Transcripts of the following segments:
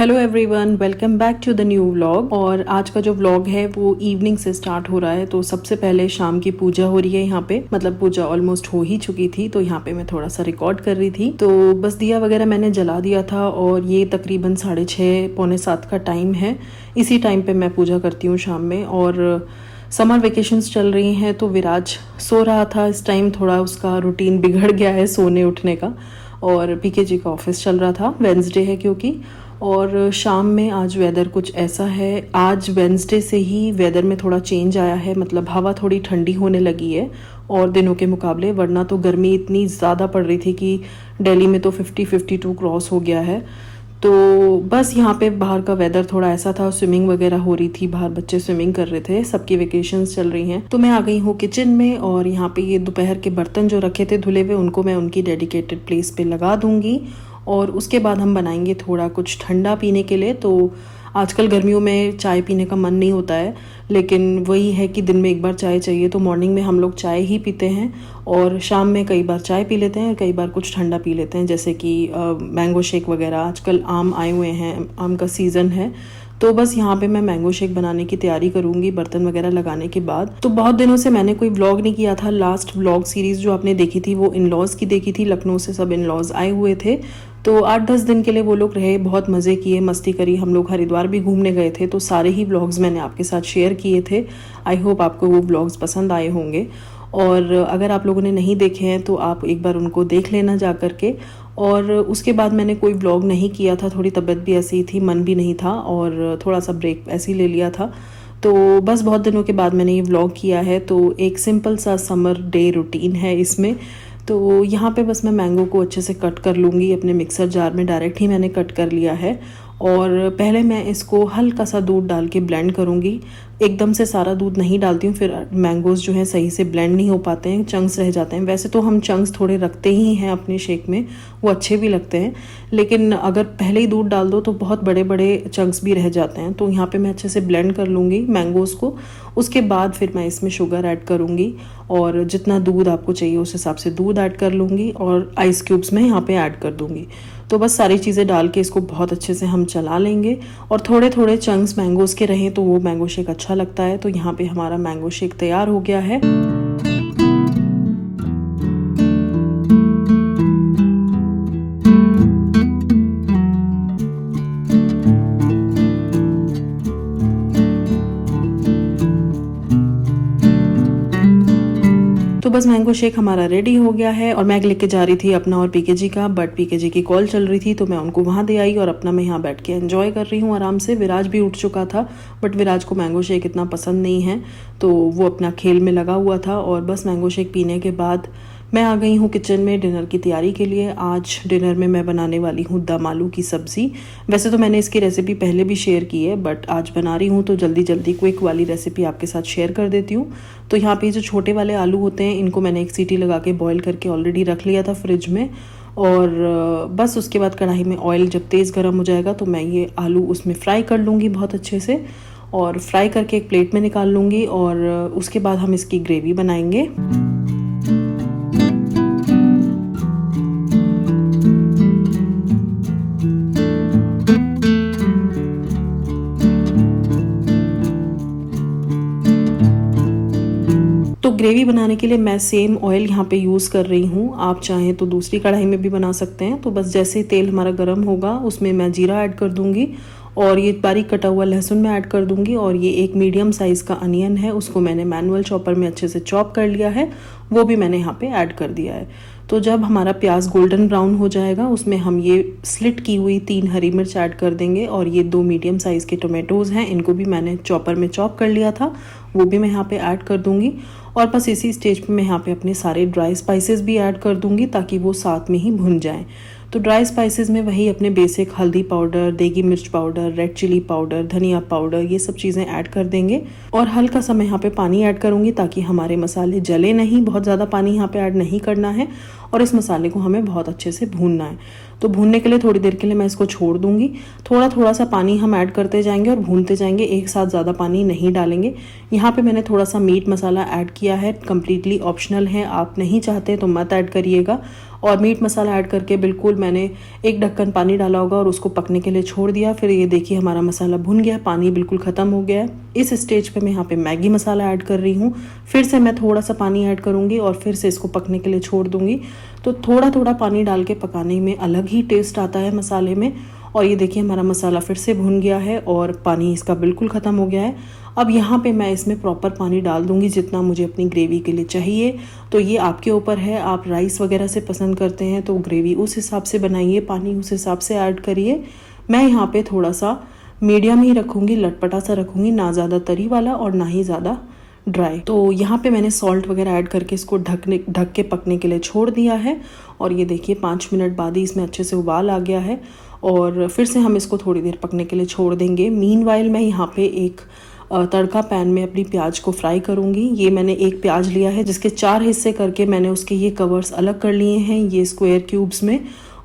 Hello everyone, welcome back to the new vlog. और आज का जो व्लॉग है वो इवनिंग से स्टार्ट हो रहा है। तो सबसे पहले शाम की पूजा हो रही है यहाँ पे, मतलब पूजा ऑलमोस्ट हो ही चुकी थी। तो यहाँ पे मैं थोड़ा सा रिकॉर्ड कर रही थी, तो बस दिया वगैरह मैंने जला दिया था। और ये तकरीबन 6:30 पौने 7 का टाइम है। इसी टाइम पे मैं पूजा करती हूँ शाम में। और समर वेकेशंस चल रही हैं तो विराज सो रहा था इस टाइम। थोड़ा उसका रूटीन बिगड़ गया है सोने उठने का। और पीके जी का ऑफिस चल रहा था, वेंसडे है क्योंकि। और शाम में आज वेदर कुछ ऐसा है, आज वेंसडे से ही वेदर में थोड़ा चेंज आया है, मतलब हवा थोड़ी ठंडी होने लगी है और दिनों के मुकाबले। वरना तो गर्मी इतनी ज़्यादा पड़ रही थी कि दिल्ली में तो 50-52 क्रॉस हो गया है। तो बस यहाँ पे बाहर का वेदर थोड़ा ऐसा था, स्विमिंग वगैरह हो रही थी बाहर, बच्चे स्विमिंग कर रहे थे, सबकी वेकेशंस चल रही हैं। तो मैं आ गई हूँ किचन में और यहाँ पे ये दोपहर के बर्तन जो रखे थे धुले हुए, उनको मैं उनकी डेडिकेटेड प्लेस पे लगा दूंगी। और उसके बाद हम बनाएंगे थोड़ा कुछ ठंडा पीने के लिए। तो आजकल गर्मियों में चाय पीने का मन नहीं होता है, लेकिन वही है कि दिन में एक बार चाय चाहिए। तो मॉर्निंग में हम लोग चाय ही पीते हैं और शाम में कई बार चाय पी लेते हैं, कई बार कुछ ठंडा पी लेते हैं, जैसे कि मैंगो शेक वगैरह। आजकल आम आए हुए हैं, आम का सीज़न है। तो बस यहाँ पे मैं मैंगो शेक बनाने की तैयारी करूँगी बर्तन वगैरह लगाने के बाद। तो बहुत दिनों से मैंने कोई व्लॉग नहीं किया था। लास्ट व्लॉग सीरीज़ जो आपने देखी थी वो इन लॉज की देखी थी, लखनऊ से सब इन लॉज आए हुए थे। तो 8-10 दिन के लिए वो लोग रहे, बहुत मज़े किए, मस्ती करी। हम लोग हरिद्वार भी घूमने गए थे। तो सारे ही व्लॉग्स मैंने आपके साथ शेयर किए थे। आई होप आपको वो व्लॉग्स पसंद आए होंगे। और अगर आप लोगों ने नहीं देखे हैं तो आप एक बार उनको देख लेना जा कर के। और उसके बाद मैंने कोई व्लॉग नहीं किया था, थोड़ी तबीयत भी ऐसी थी, मन भी नहीं था और थोड़ा सा ब्रेक ऐसे ही ले लिया था। तो बस बहुत दिनों के बाद मैंने ये व्लॉग किया है। तो एक सिंपल सा समर डे रूटीन है इसमें। तो यहाँ पे बस मैं मैंगो को अच्छे से कट कर लूँगी अपने मिक्सर जार में, डायरेक्ट ही मैंने कट कर लिया है। और पहले मैं इसको हल्का सा दूध डाल के ब्लेंड करूँगी। एकदम से सारा दूध नहीं डालती हूँ, फिर मैंगोज़ जो हैं सही से ब्लेंड नहीं हो पाते हैं, चंक्स रह जाते हैं। वैसे तो हम चंक्स थोड़े रखते ही हैं अपने शेक में, वो अच्छे भी लगते हैं, लेकिन अगर पहले ही दूध डाल दो तो बहुत बड़े बड़े चंक्स भी रह जाते हैं। तो यहाँ पे मैं अच्छे से ब्लेंड कर लूँगी मैंगोज़ को। उसके बाद फिर मैं इसमें शुगर ऐड करूँगी और जितना दूध आपको चाहिए उस हिसाब से दूध ऐड कर लूँगी और आइस क्यूब्स में यहाँ पे ऐड कर दूँगी। तो बस सारी चीज़ें डाल के इसको बहुत अच्छे से हम चला लेंगे। और थोड़े थोड़े चंक्स मैंगोज़ के रहें तो वो मैंगो शेक अच्छा लगता है। तो यहाँ पे हमारा मैंगो शेक तैयार हो गया है। तो बस मैंगो शेक हमारा रेडी हो गया है। और मैं लेके जा रही थी अपना और पीके जी का, बट पीके जी की कॉल चल रही थी तो मैं उनको वहाँ दे आई और अपना मैं यहाँ बैठ के एंजॉय कर रही हूँ आराम से। विराज भी उठ चुका था, बट विराज को मैंगो शेक इतना पसंद नहीं है तो वो अपना खेल में लगा हुआ था। और बस मैंगो शेक पीने के बाद मैं आ गई हूँ किचन में डिनर की तैयारी के लिए। आज डिनर में मैं बनाने वाली हूँ दम आलू की सब्ज़ी। वैसे तो मैंने इसकी रेसिपी पहले भी शेयर की है, बट आज बना रही हूँ तो जल्दी जल्दी क्विक वाली रेसिपी आपके साथ शेयर कर देती हूँ। तो यहाँ पे जो छोटे वाले आलू होते हैं इनको मैंने एक सीटी लगा के बॉईल करके ऑलरेडी रख लिया था फ्रिज में। और बस उसके बाद कढ़ाई में ऑयल जब तेज़ गर्म हो जाएगा तो मैं ये आलू उसमें फ्राई कर लूँगी बहुत अच्छे से। और फ्राई करके एक प्लेट में निकाल लूँगी और उसके बाद हम इसकी ग्रेवी बनाएंगे। तो ग्रेवी बनाने के लिए मैं सेम ऑयल यहाँ पे यूज़ कर रही हूँ। आप चाहें तो दूसरी कढ़ाई में भी बना सकते हैं। तो बस जैसे ही तेल हमारा गर्म होगा उसमें मैं जीरा ऐड कर दूँगी और ये बारीक कटा हुआ लहसुन मैं ऐड कर दूँगी। और ये एक मीडियम साइज़ का अनियन है, उसको मैंने मैनुअल चॉपर में अच्छे से चॉप कर लिया है, वो भी मैंने यहाँ पे ऐड कर दिया है। तो जब हमारा प्याज गोल्डन ब्राउन हो जाएगा उसमें हम ये स्लिट की हुई 3 हरी मिर्च ऐड कर देंगे। और ये 2 मीडियम साइज़ के टोमेटोज़ हैं, इनको भी मैंने चॉपर में चॉप कर लिया था, वो भी मैं यहाँ पे ऐड कर दूँगी। और बस इसी स्टेज पे मैं यहाँ पे अपने सारे ड्राई स्पाइसेस भी ऐड कर दूँगी ताकि वो साथ में ही भुन जाएं। तो ड्राई स्पाइसेस में वही अपने बेसिक हल्दी पाउडर, देगी मिर्च पाउडर, रेड चिली पाउडर, धनिया पाउडर, ये सब चीज़ें ऐड कर देंगे। और हल्का सा मैं यहाँ पे पानी ऐड करूँगी ताकि हमारे मसाले जले नहीं, बहुत ज़्यादा पानी यहाँ पे ऐड नहीं करना है और इस मसाले को हमें बहुत अच्छे से भूनना है। तो भूनने के लिए थोड़ी देर के लिए मैं इसको छोड़ दूंगी। थोड़ा थोड़ा सा पानी हम ऐड करते जाएंगे और भूनते जाएंगे, एक साथ ज़्यादा पानी नहीं डालेंगे। यहाँ पे मैंने थोड़ा सा मीट मसाला ऐड किया है, कम्प्लीटली ऑप्शनल है, आप नहीं चाहते तो मत ऐड करिएगा। और मीट मसाला ऐड करके बिल्कुल मैंने एक ढक्कन पानी डाला होगा और उसको पकने के लिए छोड़ दिया। फिर ये देखिए हमारा मसाला भुन गया, पानी बिल्कुल ख़त्म हो गया है। इस स्टेज पे मैं यहाँ पे मैगी मसाला ऐड कर रही हूँ। फिर से मैं थोड़ा सा पानी ऐड करूँगी और फिर से इसको पकने के लिए छोड़ दूँगी। तो थोड़ा थोड़ा पानी डाल के पकाने में अलग ही टेस्ट आता है मसाले में। और ये देखिए हमारा मसाला फिर से भुन गया है और पानी इसका बिल्कुल ख़त्म हो गया है। अब यहाँ पे मैं इसमें प्रॉपर पानी डाल दूँगी जितना मुझे अपनी ग्रेवी के लिए चाहिए। तो ये आपके ऊपर है, आप राइस वगैरह से पसंद करते हैं तो ग्रेवी उस हिसाब से बनाइए, पानी उस हिसाब से ऐड करिए। मैं यहाँ पे थोड़ा सा मीडियम ही रखूँगी, लटपटा सा रखूँगी, ना ज़्यादा तरी वाला और ना ही ज़्यादा ड्राई। तो यहाँ पे मैंने सॉल्ट वगैरह ऐड करके इसको ढक के पकने के लिए छोड़ दिया है। और ये देखिए 5 मिनट बाद ही इसमें अच्छे से उबाल आ गया है और फिर से हम इसको थोड़ी देर पकने के लिए छोड़ देंगे। मीनवाइल मैं यहाँ पे एक तड़का पैन में अपनी प्याज को फ्राई करूँगी। ये मैंने एक प्याज लिया है जिसके 4 हिस्से करके मैंने उसके ये कवर्स अलग कर लिए हैं, ये स्क्वायर क्यूब्स में।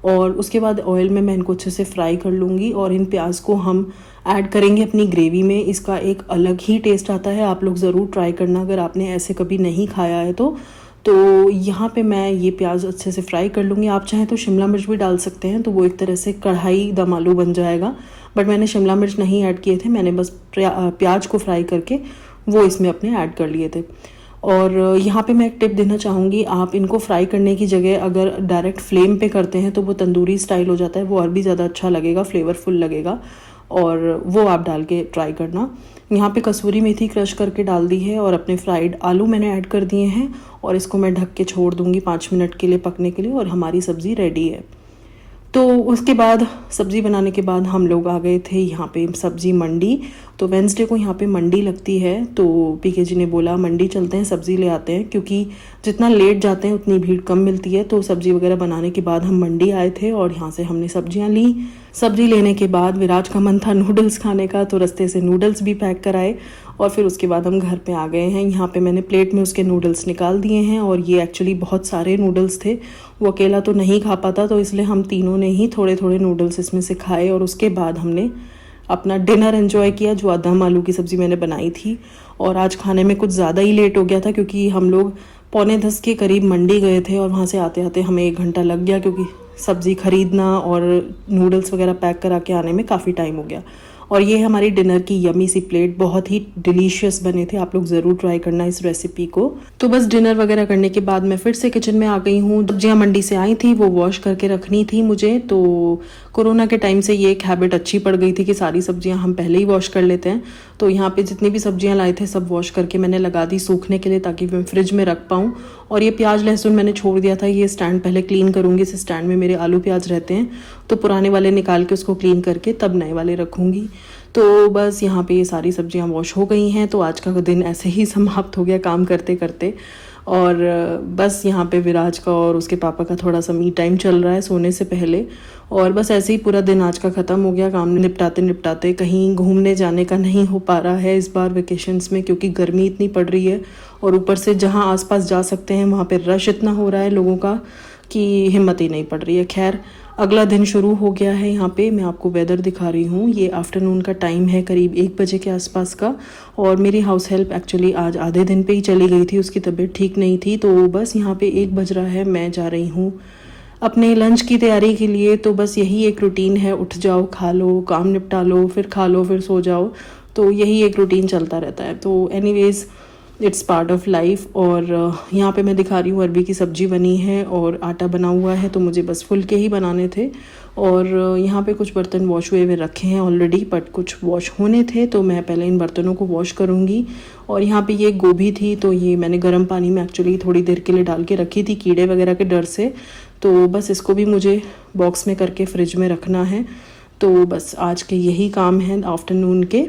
और उसके बाद ऑयल में मैं इनको अच्छे से फ्राई कर लूँगी और इन प्याज को हम ऐड करेंगे अपनी ग्रेवी में। इसका एक अलग ही टेस्ट आता है, आप लोग ज़रूर ट्राई करना अगर आपने ऐसे कभी नहीं खाया है तो यहाँ पे मैं ये प्याज अच्छे से फ्राई कर लूँगी। आप चाहें तो शिमला मिर्च भी डाल सकते हैं, तो वो एक तरह से कढ़ाई दम आलू बन जाएगा। बट मैंने शिमला मिर्च नहीं ऐड किए थे, मैंने बस प्याज को फ्राई करके वो इसमें अपने ऐड कर लिए थे। और यहाँ पे मैं एक टिप देना चाहूँगी, आप इनको फ्राई करने की जगह अगर डायरेक्ट फ्लेम पे करते हैं तो वो तंदूरी स्टाइल हो जाता है, वो और भी ज़्यादा अच्छा लगेगा, फ्लेवरफुल लगेगा। और वो आप डाल के ट्राई करना। यहाँ पे कसूरी मेथी क्रश करके डाल दी है और अपने फ्राइड आलू मैंने ऐड कर दिए हैं और इसको मैं ढक के छोड़ दूँगी 5 मिनट के लिए पकने के लिए और हमारी सब्ज़ी रेडी है। तो उसके बाद सब्ज़ी बनाने के बाद हम लोग आ गए थे यहाँ पे सब्ज़ी मंडी। तो वेंसडे को यहाँ पे मंडी लगती है, तो पीके जी ने बोला मंडी चलते हैं, सब्ज़ी ले आते हैं, क्योंकि जितना लेट जाते हैं उतनी भीड़ कम मिलती है। तो सब्ज़ी वगैरह बनाने के बाद हम मंडी आए थे और यहाँ से हमने सब्जियाँ ली। सब्ज़ी लेने के बाद विराज का मन था नूडल्स खाने का, तो रास्ते से नूडल्स भी पैक कराए और फिर उसके बाद हम घर पे आ गए हैं। यहाँ पे मैंने प्लेट में उसके नूडल्स निकाल दिए हैं और ये एक्चुअली बहुत सारे नूडल्स थे, वो अकेला तो नहीं खा पाता, तो इसलिए हम तीनों ने ही थोड़े थोड़े नूडल्स इसमें से खाए और उसके बाद हमने अपना डिनर एंजॉय किया, जो दम आलू की सब्ज़ी मैंने बनाई थी। और आज खाने में कुछ ज़्यादा ही लेट हो गया था क्योंकि हम लोग 9:45 के करीब मंडी गए थे और वहाँ से आते आते हमें 1 घंटा लग गया, क्योंकि सब्ज़ी ख़रीदना और नूडल्स वगैरह पैक करा के आने में काफ़ी टाइम हो गया। और ये हमारी डिनर की यमी सी प्लेट, बहुत ही डिलीशियस बने थे, आप लोग ज़रूर ट्राई करना इस रेसिपी को। तो बस डिनर वगैरह करने के बाद मैं फिर से किचन में आ गई हूँ। सब्जियाँ मंडी से आई थी वो वॉश करके रखनी थी मुझे, तो कोरोना के टाइम से ये एक हैबिट अच्छी पड़ गई थी कि सारी सब्जियाँ हम पहले ही वॉश कर लेते हैं। तो यहाँ पे जितनी भी सब्जियाँ लाए थे सब वॉश करके मैंने लगा दी सूखने के लिए, ताकि मैं फ्रिज में रख पाऊँ। और ये प्याज लहसुन मैंने छोड़ दिया था, ये स्टैंड पहले क्लीन करूँगी। इस स्टैंड में मेरे आलू प्याज रहते हैं, तो पुराने वाले निकाल के उसको क्लीन करके तब नए वाले रखूँगी। तो बस यहाँ पे ये सारी सब्जियाँ वॉश हो गई हैं, तो आज का दिन ऐसे ही समाप्त हो गया काम करते करते। और बस यहाँ पे विराज का और उसके पापा का थोड़ा सा मी टाइम चल रहा है सोने से पहले। और बस ऐसे ही पूरा दिन आज का ख़त्म हो गया, काम निपटाते निपटाते। कहीं घूमने जाने का नहीं हो पा रहा है इस बार वेकेशंस में, क्योंकि गर्मी इतनी पड़ रही है और ऊपर से जहाँ आसपास जा सकते हैं वहाँ पे रश इतना हो रहा है लोगों का कि हिम्मत ही नहीं पड़ रही है। खैर अगला दिन शुरू हो गया है। यहाँ पे मैं आपको वेदर दिखा रही हूँ, ये आफ्टरनून का टाइम है, करीब 1 बजे के आसपास का। और मेरी हाउस हेल्प एक्चुअली आज आधे दिन पे ही चली गई थी, उसकी तबीयत ठीक नहीं थी। तो बस यहाँ पे 1 बज रहा है, मैं जा रही हूँ अपने लंच की तैयारी के लिए। तो बस यही एक रूटीन है, उठ जाओ, खा लो, काम निपटा लो, फिर खा लो, फिर सो जाओ। तो यही एक रूटीन चलता रहता है। तो anyways it's part of life. और यहाँ पे मैं दिखा रही हूँ अरबी की सब्ज़ी बनी है और आटा बना हुआ है, तो मुझे बस फुलके ही बनाने थे। और यहाँ पे कुछ बर्तन वॉश हुए हुए रखे हैं ऑलरेडी, बट कुछ वॉश होने थे, तो मैं पहले इन बर्तनों को वॉश करूँगी। और यहाँ पे ये गोभी थी, तो ये मैंने गर्म पानी में एक्चुअली थोड़ी देर के लिए डाल के रखी थी कीड़े वगैरह के डर से। तो बस इसको भी मुझे बॉक्स में करके फ्रिज में रखना है। तो बस आज के यही काम हैं आफ्टरनून के।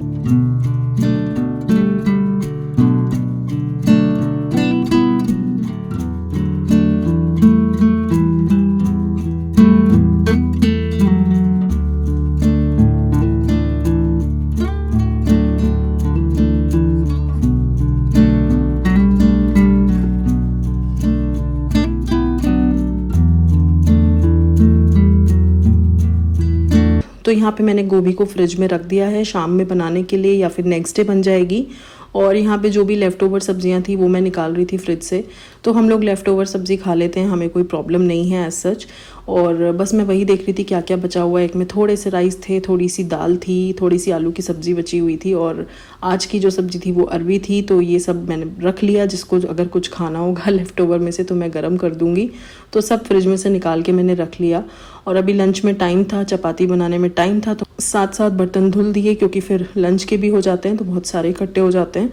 तो यहाँ पे मैंने गोभी को फ्रिज में रख दिया है शाम में बनाने के लिए या फिर नेक्स्ट डे बन जाएगी। और यहाँ पे जो भी लेफ़्ट ओवर सब्जियाँ थी वो मैं निकाल रही थी फ्रिज से। तो हम लोग लेफ़्ट ओवर सब्ज़ी खा लेते हैं, हमें कोई प्रॉब्लम नहीं है एज सच। और बस मैं वही देख रही थी क्या क्या बचा हुआ है। एक में थोड़े से राइस थे, थोड़ी सी दाल थी, थोड़ी सी आलू की सब्ज़ी बची हुई थी और आज की जो सब्ज़ी थी वो अरवी थी। तो ये सब मैंने रख लिया, जिसको अगर कुछ खाना होगा लेफ़्ट ओवर में से तो मैं गर्म कर दूँगी। तो सब फ्रिज में से निकाल के मैंने रख लिया। और अभी लंच में टाइम था, चपाती बनाने में टाइम था, तो साथ साथ बर्तन धुल दिए क्योंकि फिर लंच के भी हो जाते हैं तो बहुत सारे इकट्ठे हो जाते हैं।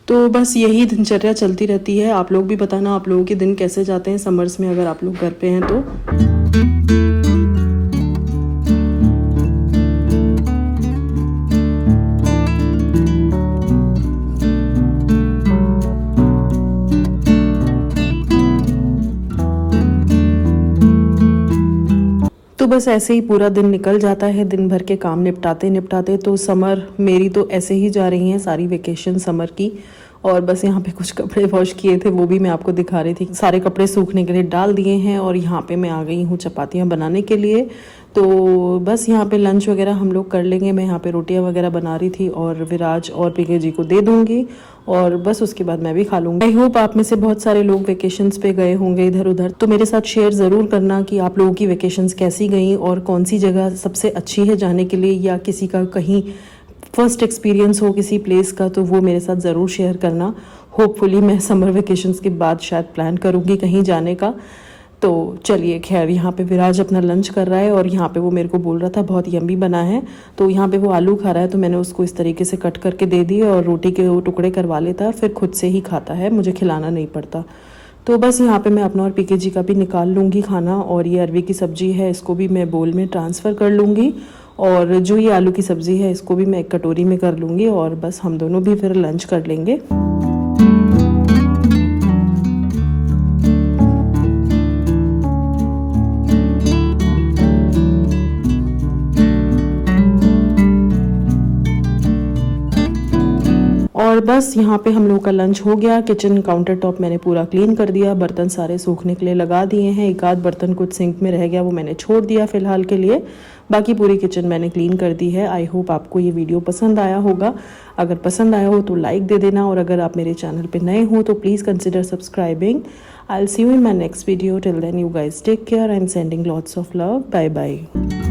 तो बस यही दिनचर्या चलती रहती है। आप लोग भी बताना आप लोगों के दिन कैसे जाते हैं समर्स में, अगर आप लोग घर पे हैं तो। तो बस ऐसे ही पूरा दिन निकल जाता है, दिन भर के काम निपटाते निपटाते। तो समर मेरी तो ऐसे ही जा रही हैं सारी वेकेशन समर की। और बस यहाँ पे कुछ कपड़े वॉश किए थे वो भी मैं आपको दिखा रही थी। सारे कपड़े सूखने के लिए डाल दिए हैं और यहाँ पे मैं आ गई हूँ चपातियाँ बनाने के लिए। तो बस यहाँ पे लंच वगैरह हम लोग कर लेंगे। मैं यहाँ पे रोटियाँ वगैरह बना रही थी और विराज और पीके जी को दे दूँगी और बस उसके बाद मैं भी खा लूँगी। आई होप आप में से बहुत सारे लोग वेकेशंस पे गए होंगे इधर उधर, तो मेरे साथ शेयर ज़रूर करना कि आप लोगों की वेकेशंस कैसी गई और कौन सी जगह सबसे अच्छी है जाने के लिए, या किसी का कहीं फर्स्ट एक्सपीरियंस हो किसी प्लेस का तो वो मेरे साथ ज़रूर शेयर करना। होपफुली मैं समर वेकेशंस के बाद शायद प्लान करूँगी कहीं जाने का। तो चलिए खैर, यहाँ पे विराज अपना लंच कर रहा है और यहाँ पे वो मेरे को बोल रहा था बहुत यम्मी बना है। तो यहाँ पे वो आलू खा रहा है तो मैंने उसको इस तरीके से कट करके दे दिए और रोटी के वो टुकड़े करवा लेता है और फिर खुद से ही खाता है, मुझे खिलाना नहीं पड़ता। तो बस यहाँ पे मैं अपना और पीके जी का भी निकाल लूँगी खाना। और ये अरवी की सब्ज़ी है, इसको भी मैं बोल में ट्रांसफ़र कर लूँगी। और जो ये आलू की सब्ज़ी है इसको भी मैं एक कटोरी में कर लूँगी और बस हम दोनों भी फिर लंच कर लेंगे। और बस यहाँ पे हम लोग का लंच हो गया। किचन काउंटर टॉप मैंने पूरा क्लीन कर दिया, बर्तन सारे सूखने के लिए लगा दिए हैं। एक आध बर्तन कुछ सिंक में रह गया वो मैंने छोड़ दिया फ़िलहाल के लिए, बाकी पूरी किचन मैंने क्लीन कर दी है। आई होप आपको ये वीडियो पसंद आया होगा। अगर पसंद आया हो तो लाइक दे देना और अगर आप मेरे चैनल पे नए हो तो please consider subscribing. I will see you in my next video. Till then you guys take care. I am sending lots of love. Bye bye.